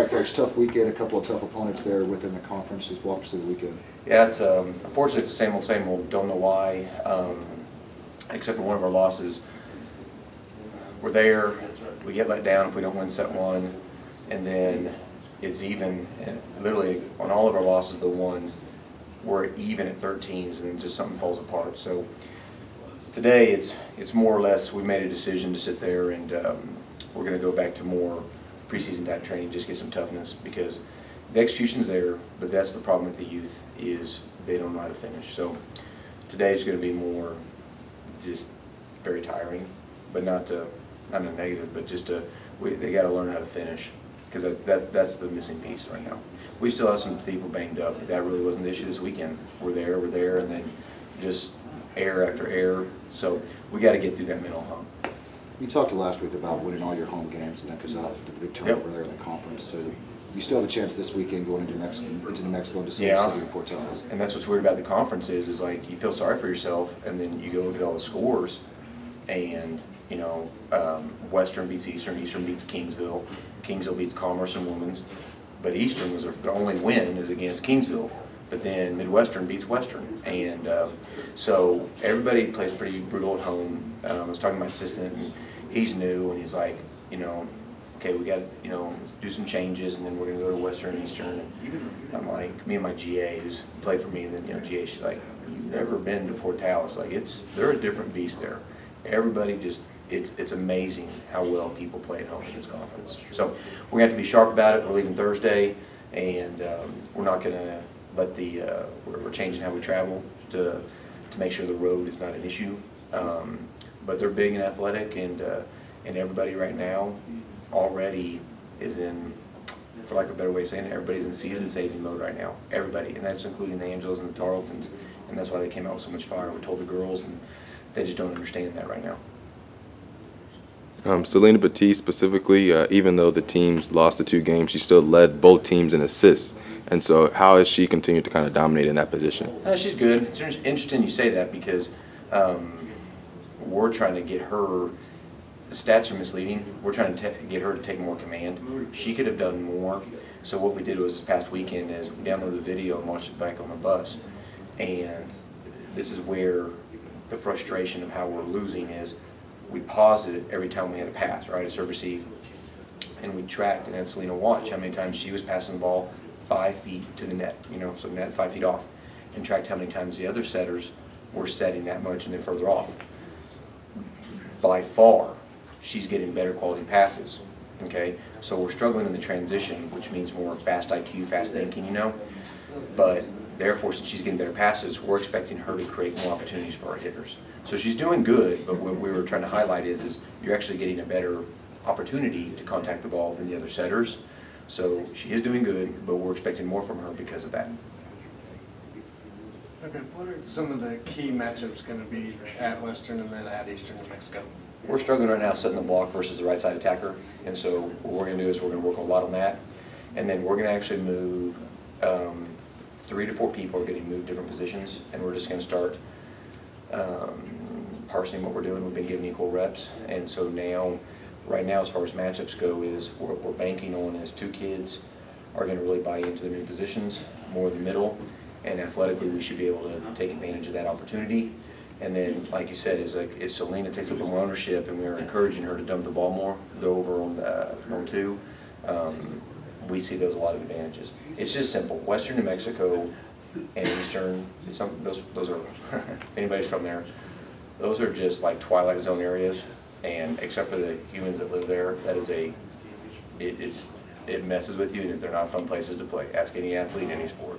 right, Coach. Tough weekend, a couple of tough opponents there within the conference. Just walk us through the weekend. Yeah, it's unfortunately it's the same old, same old. Don't know why, except for one of our losses. We're there, we get let down if we don't win set one, and then it's even. And literally on all of our losses, but one, we're even at 13s, and then just something falls apart. So today it's more or less we made a decision to sit there, and we're going to go back to more preseason type training, just get some toughness, because the execution's there, but that's the problem with the youth is they don't know how to finish. So today is going to be more just very tiring, but not a negative, but just they got to learn how to finish, because that's the missing piece right now. We still have some people banged up, but that really wasn't the issue this weekend. We're there, and then just error after error. So we got to get through that mental hump. You talked last week about winning all your home games, and that because of the big turnover there in the conference. So you still have a chance this weekend going into New Mexico and to see City and Portales. And that's what's weird about the conference is like you feel sorry for yourself, and then you go look at all the scores, and you know Western beats Eastern, Eastern beats Kingsville, Kingsville beats Commerce and Women's, but Eastern was the only win is against Kingsville. But then Midwestern beats Western, and so everybody plays pretty brutal at home. I was talking to my assistant, and he's new, and he's like, you know, okay, we got to, you know, do some changes, and then we're going to go to Western and Eastern. And I'm like, me and my GA, who's played for me, and then, you know, GA, she's like, you've never been to Portales. Like, they're a different beast there. Everybody just, it's amazing how well people play at home in this conference. So we're going to have to be sharp about it. We're leaving Thursday, and we're not going to let we're changing how we travel to make sure the road is not an issue. But they're big and athletic, and everybody right now already is in, for lack of a better way of saying it, everybody's in season saving mode right now. Everybody, and that's including the Angels and the Tarletons, and that's why they came out with so much fire. We told the girls, and they just don't understand that right now. Selena Batiste specifically, even though the teams lost the 2 games, she still led both teams in assists. And so how has she continued to kind of dominate in that position? She's good. It's interesting you say that, because we're trying to get her, the stats are misleading, we're trying to get her to take more command. She could have done more. So what we did was this past weekend is we downloaded the video and watched it back on the bus. And this is where the frustration of how we're losing is. We paused it every time we had a pass, right, a serve receive. And we tracked and had Selena watch how many times she was passing the ball 5 feet to the net, you know, so net 5 feet off, and tracked how many times the other setters were setting that much and then further off. By far, she's getting better quality passes, okay? So we're struggling in the transition, which means more fast IQ, fast thinking, you know? But therefore, since she's getting better passes, we're expecting her to create more opportunities for our hitters. So she's doing good, but what we were trying to highlight is you're actually getting a better opportunity to contact the ball than the other setters. So she is doing good, but we're expecting more from her because of that. Okay, what are some of the key matchups going to be at Western and then at Eastern New Mexico? We're struggling right now setting the block versus the right side attacker, and so what we're going to do is we're going to work a lot on that, and then we're going to actually move 3 to 4 people are getting moved different positions, and we're just going to start parsing what we're doing. We've been giving equal reps, and so now, right now, as far as matchups go, is what we're banking on is 2 kids are going to really buy into the new positions, more in the middle, and athletically we should be able to take advantage of that opportunity. And then, like you said, is like if Selena takes up more ownership and we're encouraging her to dump the ball more, go over on 2, we see those a lot of advantages. It's just simple. Western New Mexico and Eastern, those are if anybody's from there, those are just like Twilight Zone areas. And except for the humans that live there, that is it messes with you, and they're not fun places to play. Ask any athlete in any sport.